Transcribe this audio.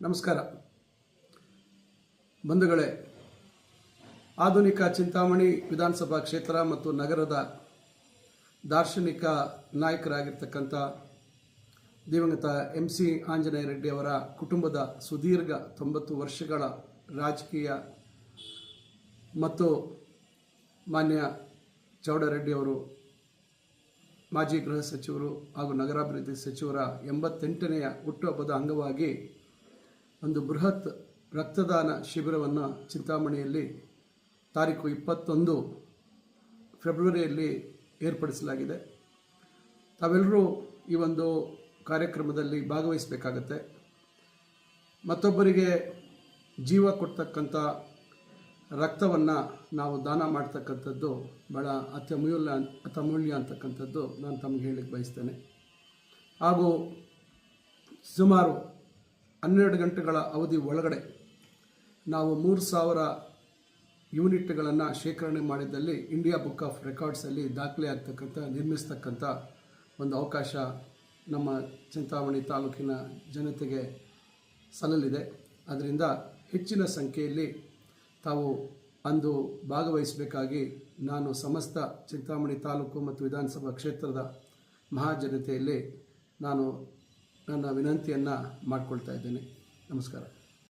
ನಮಸ್ಕಾರ ಬಂಧುಗಳೇ. ಆಧುನಿಕ ಚಿಂತಾಮಣಿ ವಿಧಾನಸಭಾ ಕ್ಷೇತ್ರ ಮತ್ತು ನಗರದ ದಾರ್ಶನಿಕ ನಾಯಕರಾಗಿರ್ತಕ್ಕಂಥ ದಿವಂಗತ MC ಆಂಜನೇಯ ರೆಡ್ಡಿ ಅವರ ಕುಟುಂಬದ ಸುದೀರ್ಘ 90 ವರ್ಷಗಳ ರಾಜಕೀಯ ಮತ್ತು ಮಾನ್ಯ ಚೌಡರೆಡ್ಡಿ ಅವರು ಮಾಜಿ ಗೃಹ ಸಚಿವರು ಹಾಗೂ ನಗರಾಭಿವೃದ್ಧಿ ಸಚಿವರ 88ನೆಯ ಹುಟ್ಟುಹಬ್ಬದ ಅಂಗವಾಗಿ ಒಂದು ಬೃಹತ್ ರಕ್ತದಾನ ಶಿಬಿರವನ್ನು ಚಿಂತಾಮಣಿಯಲ್ಲಿ ತಾರೀಕು 21 ಫೆಬ್ರವರಿಯಲ್ಲಿ ಏರ್ಪಡಿಸಲಾಗಿದೆ. ತಾವೆಲ್ಲರೂ ಈ ಒಂದು ಕಾರ್ಯಕ್ರಮದಲ್ಲಿ ಭಾಗವಹಿಸಬೇಕಾಗತ್ತೆ. ಮತ್ತೊಬ್ಬರಿಗೆ ಜೀವ ಕೊಡ್ತಕ್ಕಂಥ ರಕ್ತವನ್ನು ನಾವು ದಾನ ಮಾಡ್ತಕ್ಕಂಥದ್ದು ಭಾಳ ಅತ್ಯಮೂಲ್ಯ ಅಂತಕ್ಕಂಥದ್ದು ನಾನು ತಮಗೆ ಹೇಳಲಿಕ್ಕೆ ಬಯಸ್ತೇನೆ. ಹಾಗೂ ಸುಮಾರು 12 ಗಂಟೆಗಳ ಅವಧಿ ಒಳಗಡೆ ನಾವು 3000 ಯೂನಿಟ್ಗಳನ್ನು ಶೇಖರಣೆ ಮಾಡಿದ್ದಲ್ಲಿ ಇಂಡಿಯಾ ಬುಕ್ ಆಫ್ ರೆಕಾರ್ಡ್ಸಲ್ಲಿ ದಾಖಲೆ ಆಗ್ತಕ್ಕಂಥ ನಿರ್ಮಿಸ್ತಕ್ಕಂಥ ಒಂದು ಅವಕಾಶ ನಮ್ಮ ಚಿಂತಾಮಣಿ ತಾಲೂಕಿನ ಜನತೆಗೆ ಸಲ್ಲಲಿದೆ. ಅದರಿಂದ ಹೆಚ್ಚಿನ ಸಂಖ್ಯೆಯಲ್ಲಿ ತಾವು ಅಂದು ಭಾಗವಹಿಸಬೇಕಾಗಿ ನಾನು ಸಮಸ್ತ ಚಿಂತಾಮಣಿ ತಾಲೂಕು ಮತ್ತು ವಿಧಾನಸಭಾ ಕ್ಷೇತ್ರದ ಮಹಾಜನತೆಯಲ್ಲಿ ನಾನು ನನ್ನ ವಿನಂತಿಯನ್ನು ಮಾಡಿಕೊಳ್ತಾ ಇದ್ದೇನೆ. ನಮಸ್ಕಾರ.